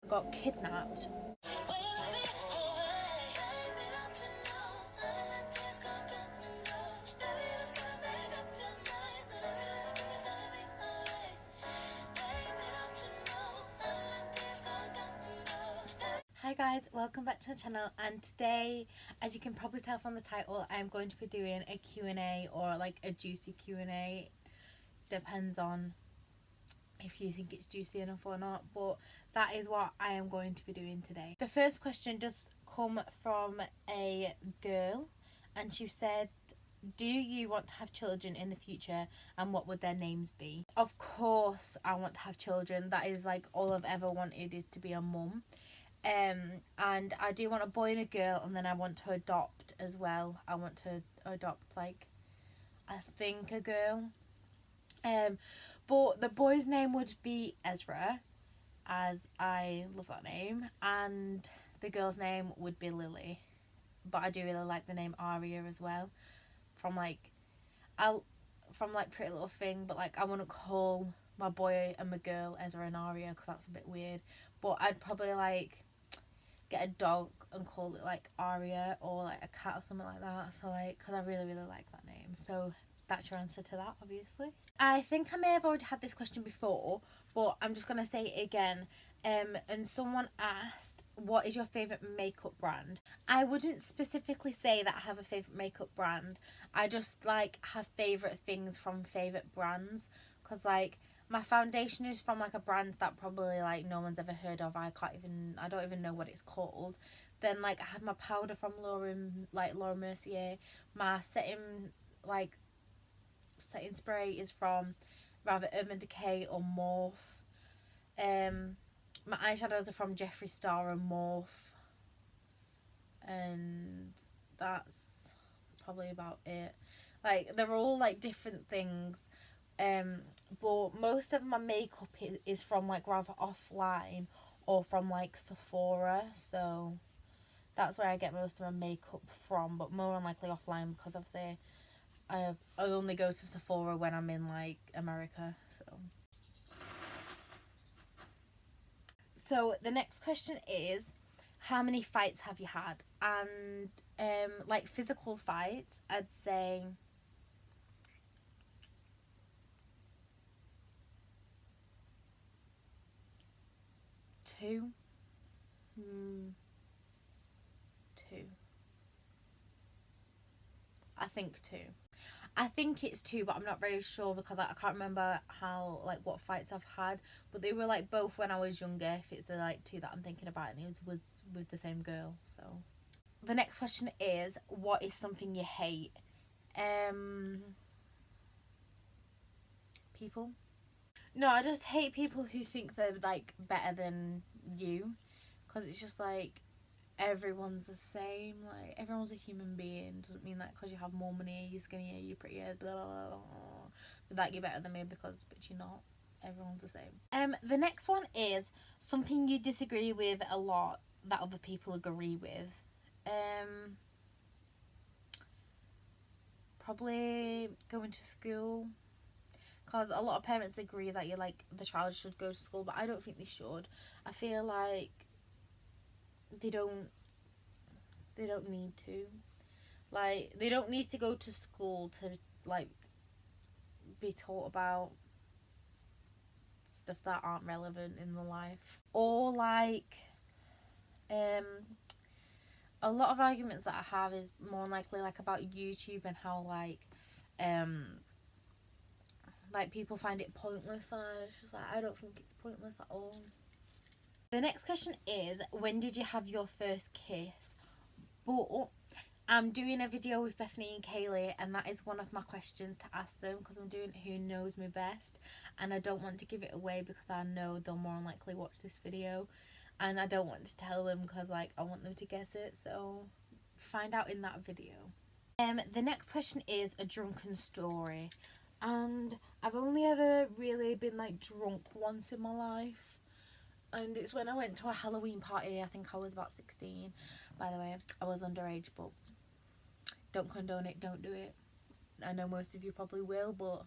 got kidnapped. Hi guys, welcome back to the channel, and today, as you can probably tell from the title, I'm going to be doing a Q&A, or like a juicy Q&A. Depends on if you think it's juicy enough or not, but that is what I am going to be doing today. The first question just come from a girl, and she said, do you want to have children in the future, and what would their names be? Of course I want to have children. That is like all I've ever wanted, is to be a mum. And I do want a boy and a girl, and then I want to adopt as well. I want to adopt, like, I think a girl. But the boy's name would be Ezra, as I love that name, and the girl's name would be Lily. But I do really like the name Aria as well, from like Pretty Little Thing. But like, I wouldn't call my boy and my girl Ezra and Aria, because that's a bit weird. But I'd probably like get a dog and call it like Aria, or like a cat or something like that. So like, because I really like that name. So that's your answer to that, obviously. I think I may have already had this question before, but I'm just gonna say it again. And someone asked, what is your favourite makeup brand? I wouldn't specifically say that I have a favourite makeup brand. I just like have favourite things from favourite brands, because like, my foundation is from like a brand that probably like no one's ever heard of. I don't even know what it's called. Then like, I have my powder from Laura Mercier. My setting spray is from rather Urban Decay or Morphe. My eyeshadows are from Jeffree Star and Morphe, and that's probably about it. Like, they're all like different things. But most of my makeup is from like rather offline, or from like Sephora, so that's where I get most of my makeup from, but more than likely offline, because obviously I only go to Sephora when I'm in like America. So the next question is, how many fights have you had? And like physical fights, I'd say 2. 2. I think 2. I think it's 2, but I'm not very sure, because I can't remember what fights I've had. But they were like both when I was younger, if it's the like 2 that I'm thinking about, and it was with the same girl. So the next question is, what is something you hate? People. No, I just hate people who think they're like better than you, because it's just like, everyone's the same. Like, everyone's a human being. Doesn't mean that because you have more money, you're skinnier, you're prettier, blah blah blah, but that you're better than me, because but you're not. Everyone's the same. The next one is something you disagree with a lot that other people agree with. Probably going to school, because a lot of parents agree that the child should go to school, but I don't think they should. I feel like they don't need to. Like, they don't need to go to school to like be taught about stuff that aren't relevant in the life. Or like, a lot of arguments that I have is more likely like about YouTube, and how like people find it pointless, and it's just like, I don't think it's pointless at all. The next question is, when did you have your first kiss? But I'm doing a video with Bethany and Kaylee, and that is one of my questions to ask them, because I'm doing who knows me best, and I don't want to give it away, because I know they'll more than likely watch this video, and I don't want to tell them, because like, I want them to guess it. So find out in that video. The next question is a drunken story, and I've only ever really been like drunk once in my life, and it's when I went to a Halloween party. I think I was about 16. By the way, I was underage, but don't condone it, don't do it. I know most of you probably will, but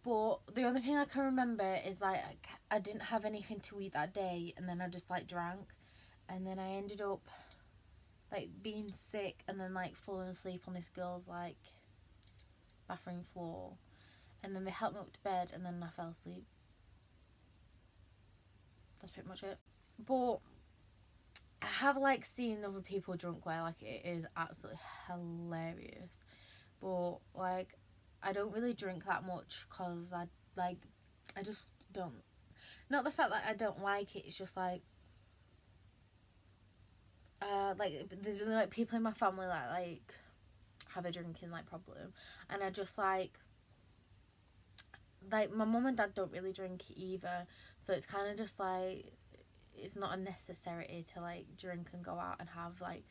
But the only thing I can remember is like I didn't have anything to eat that day, and then I just like drank, and then I ended up like being sick, and then like falling asleep on this girl's like bathroom floor, and then they helped me up to bed, and then I fell asleep. That's pretty much it. But I have like seen other people drunk where like it is absolutely hilarious, but like I don't really drink that much because I just don't. Not the fact that I don't like it. It's just like there's been like people in my family that like have a drinking like problem, and I just like my mum and dad don't really drink either, so it's kind of just like it's not a necessity to like drink and go out and have like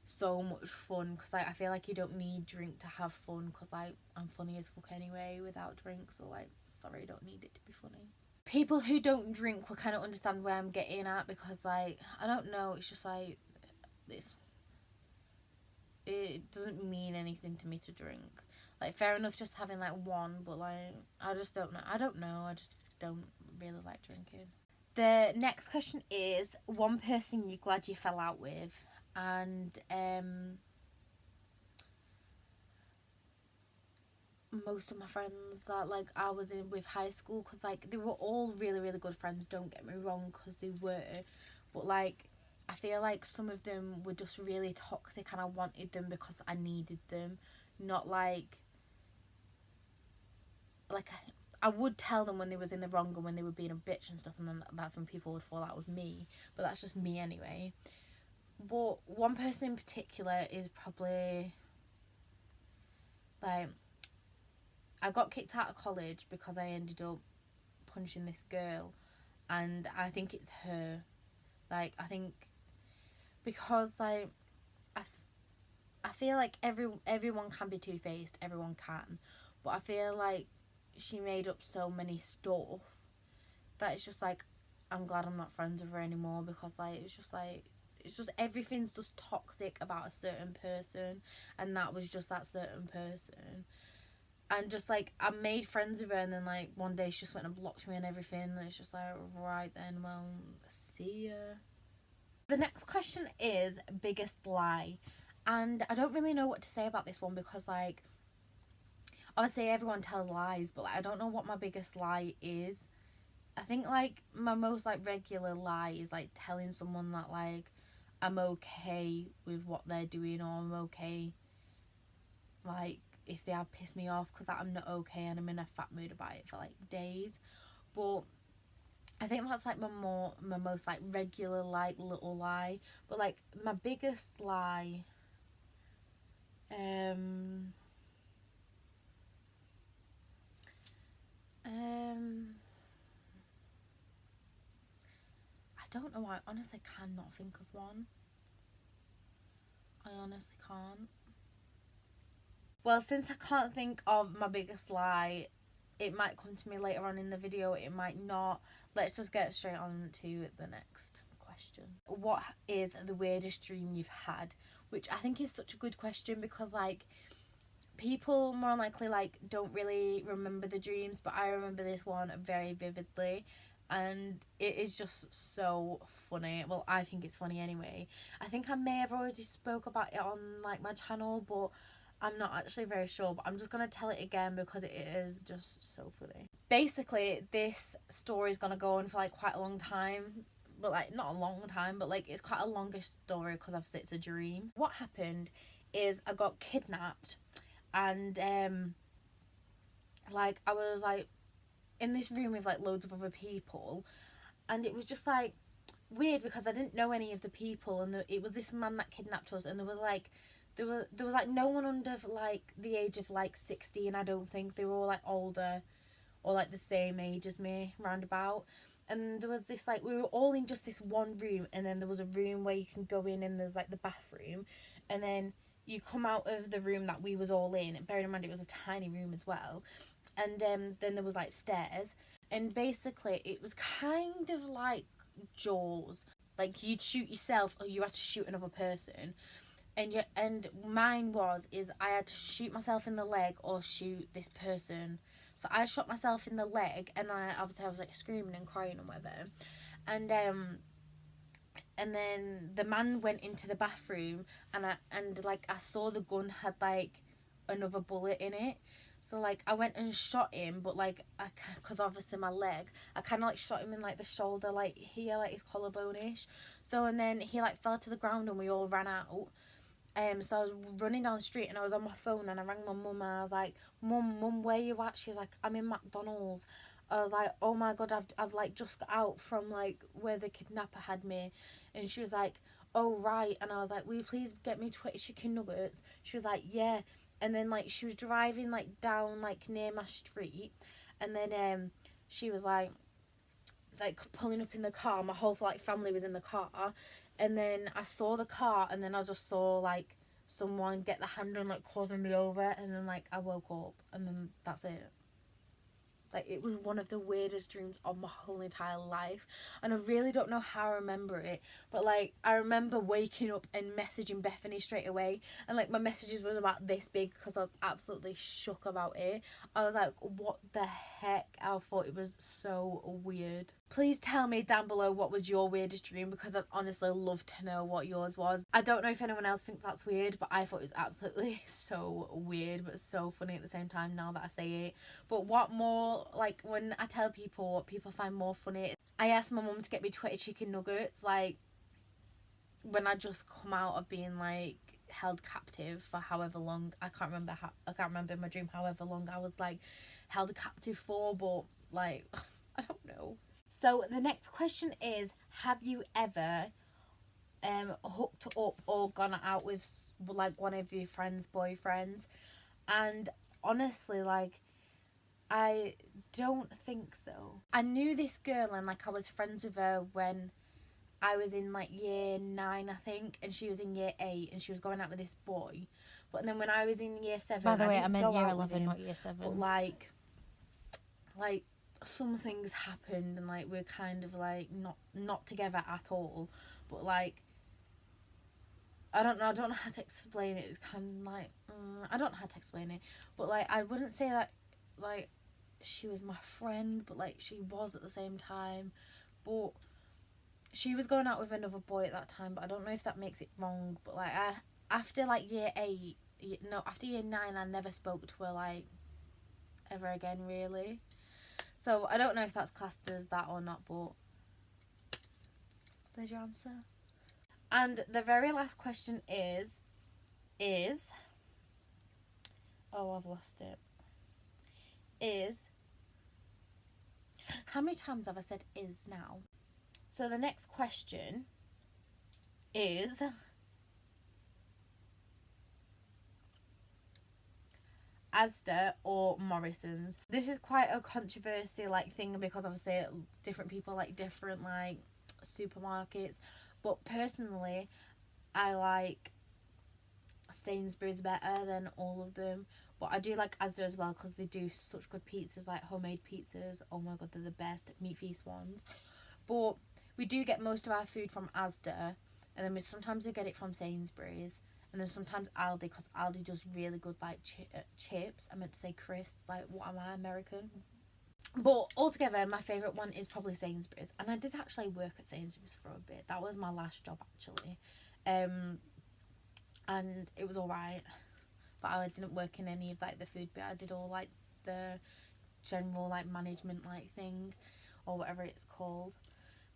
so much fun, because like I feel like you don't need drink to have fun, because like I'm funny as fuck anyway without drink, so like sorry, I don't need it to be funny. People who don't drink will kind of understand where I'm getting at, because like I don't know, it's just like it doesn't mean anything to me to drink. Like fair enough just having like one, but like I just don't know. I just don't really like drinking. The next question is one person you're glad you fell out with, and most of my friends that like I was in with high school, because like they were all really really good friends, don't get me wrong, because they were, but like I feel like some of them were just really toxic and I wanted them because I needed them, not like I would tell them when they was in the wrong and when they were being a bitch and stuff, and then that's when people would fall out with me, but that's just me anyway. But one person in particular is probably like I got kicked out of college because I ended up punching this girl, and I think it's her. Like I think because like I feel like everyone can be two-faced, everyone can, but I feel like she made up so many stuff that it's just like I'm glad I'm not friends with her anymore, because like it's just everything's just toxic about a certain person, and that was just that certain person. And just like I made friends with her, and then like one day she just went and blocked me and everything, and it's just like right then, well, see ya. The next question is biggest lie, and I don't really know what to say about this one, because like obviously everyone tells lies, but like I don't know what my biggest lie is. I think like my most like regular lie is like telling someone that like I'm okay with what they're doing, or I'm okay like if they have pissed me off, because I'm not okay and I'm in a fat mood about it for like days. But I think that's like my most like regular like little lie. But like my biggest lie, um um I don't know, I honestly cannot think of one. I honestly can't. Well, since I can't think of my biggest lie, it might come to me later on in the video, it might not. Let's just get straight on to the next question. What is the weirdest dream you've had? Which I think is such a good question, because like people more likely like don't really remember the dreams, but I remember this one very vividly, and it is just so funny. Well, I think it's funny anyway. I think I may have already spoke about it on like my channel, but I'm not actually very sure, but I'm just gonna tell it again because it is just so funny. Basically, this story is gonna go on for like quite a long time, but like not a long time, but like it's quite a longish story because obviously it's a dream. What happened is I got kidnapped, and like I was like in this room with like loads of other people, and it was just like weird because I didn't know any of the people, and it was this man that kidnapped us, and there was like no one under like the age of like 16, I don't think. They were all like older or like the same age as me roundabout. And there was this like we were all in just this one room, and then there was a room where you can go in, and there's like the bathroom, and then you come out of the room that we was all in, and bearing in mind it was a tiny room as well, and then there was like stairs, and basically it was kind of like Jaws, like you'd shoot yourself or you had to shoot another person, and mine was is I had to shoot myself in the leg or shoot this person. So I shot myself in the leg, and I was like screaming and crying and whatever. And then the man went into the bathroom, and I saw the gun had like another bullet in it. So like I went and shot him, but like because obviously my leg, I kind of like shot him in like the shoulder, like here, like his collarbone-ish. So and then he like fell to the ground, and we all ran out. So I was running down the street, and I was on my phone, and I rang my mum, and I was like, Mum, where you at? She was like, I'm in McDonald's. I was like, oh my god, I've like just got out from like where the kidnapper had me. And she was like, oh right. And I was like, will you please get me 20 chicken nuggets? She was like, yeah. And then like she was driving like down like near my street, and then she was like pulling up in the car. My whole like family was in the car, and then I saw the car, and then I just saw like someone get the hand and like covering me over, and then like I woke up, and then that's it. Like, it was one of the weirdest dreams of my whole entire life. And I really don't know how I remember it. But, like, I remember waking up and messaging Bethany straight away. And, like, my messages was about this big because I was absolutely shook about it. I was like, what the heck? I thought it was so weird. Please tell me down below what was your weirdest dream, because I'd honestly love to know what yours was. I don't know if anyone else thinks that's weird, but I thought it was absolutely so weird, but so funny at the same time now that I say it. But what more, like, when I tell people what people find more funny, I asked my mum to get me 20 chicken nuggets, like, when I just come out of being, like, held captive for however long. I can't remember in my dream however long I was, like, held captive for, but, like, I don't know. So the next question is, have you ever hooked up or gone out with like one of your friends' boyfriends? And honestly, like, I don't think so. I knew this girl, and like I was friends with her when I was in like year 9, I think, and she was in year 8, and she was going out with this boy. But then when I was in year 7, By the way, I didn't meant go year out with 11, him, not year 7. but like some things happened, and like we're kind of like not together at all. But like I don't know how to explain it. It's kind of like I don't know how to explain it, but like I wouldn't say that like she was my friend, but like she was at the same time. But she was going out with another boy at that time, but I don't know if that makes it wrong. But like after like after year 9, I never spoke to her like ever again, really. So I don't know if that's classed as that or not, but there's your answer. And the very last question is oh, I've lost it. Is, how many times have I said is now? So the next question is, Asda or Morrison's? This is quite a controversy like thing, because obviously different people like different like supermarkets, but personally I like Sainsbury's better than all of them. But I do like Asda as well, because they do such good pizzas, like homemade pizzas. Oh my god, they're the best Meat Feast ones. But we do get most of our food from Asda, and then sometimes we get it from Sainsbury's, and then sometimes Aldi, because Aldi does really good like chips. I meant to say crisps, like what am I, American? But altogether, my favourite one is probably Sainsbury's, and I did actually work at Sainsbury's for a bit. That was my last job actually, and it was alright, but I didn't work in any of like the food bit. I did all like the general like management like thing, or whatever it's called.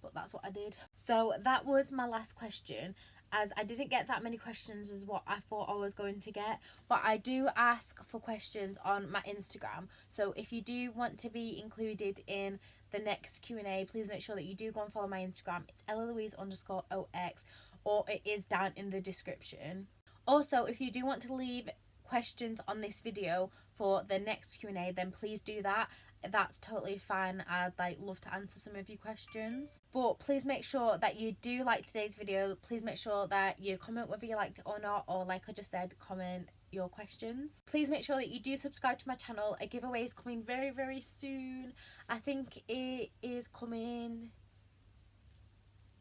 But that's what I did. So that was my last question, as I didn't get that many questions as what I thought I was going to get. But I do ask for questions on my Instagram, so if you do want to be included in the next Q&A, please make sure that you do go and follow my Instagram. It's EllaLouise_OX, or it is down in the description. Also, if you do want to leave questions on this video for the next Q&A, then please do that. That's totally fine. I'd like love to answer some of your questions. But please make sure that you do like today's video. Please make sure that you comment whether you liked it or not, or like I just said, comment your questions. Please make sure that you do subscribe to my channel. A giveaway is coming very, very soon. I think it is coming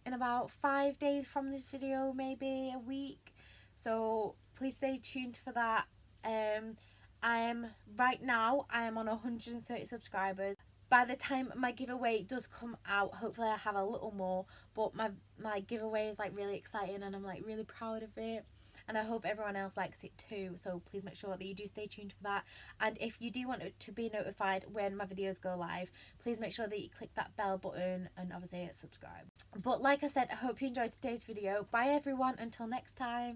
in about 5 days from this video, maybe a week. So please stay tuned for that. Right now I am on 130 subscribers. By the time my giveaway does come out, hopefully I have a little more, but my giveaway is like really exciting and I'm like really proud of it, and I hope everyone else likes it too, so please make sure that you do stay tuned for that. And if you do want to be notified when my videos go live, please make sure that you click that bell button and obviously subscribe. But like I said, I hope you enjoyed today's video. Bye everyone, until next time.